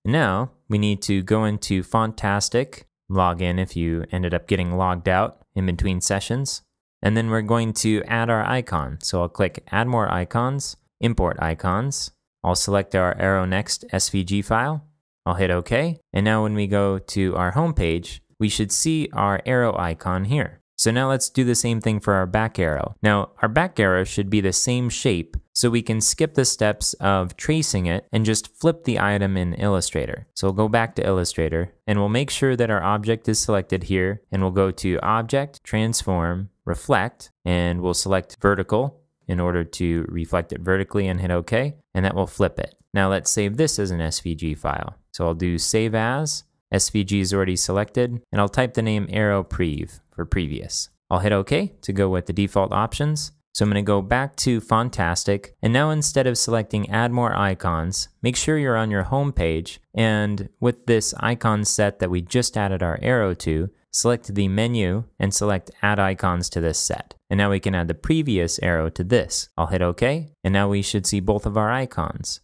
Now we need to go into Fontastic, log in if you ended up getting logged out in between sessions. And then we're going to add our icon. So I'll click Add More Icons, Import Icons. I'll select our Arrow Next SVG file. I'll hit OK. And now when we go to our home page, we should see our arrow icon here. So now let's do the same thing for our back arrow. Now our back arrow should be the same shape, so we can skip the steps of tracing it and just flip the item in Illustrator. So we'll go back to Illustrator and we'll make sure that our object is selected here, and we'll go to Object, Transform, Reflect, and we'll select Vertical in order to reflect it vertically and hit OK, and that will flip it. Now let's save this as an SVG file. So I'll do Save As. SVG is already selected, and I'll type the name Arrow Prev for previous. I'll hit OK to go with the default options. So I'm going to go back to Fontastic, and now instead of selecting Add More Icons, make sure you're on your home page, and with this icon set that we just added our arrow to, select the menu and select Add Icons to this set. And now we can add the previous arrow to this. I'll hit OK, and now we should see both of our icons.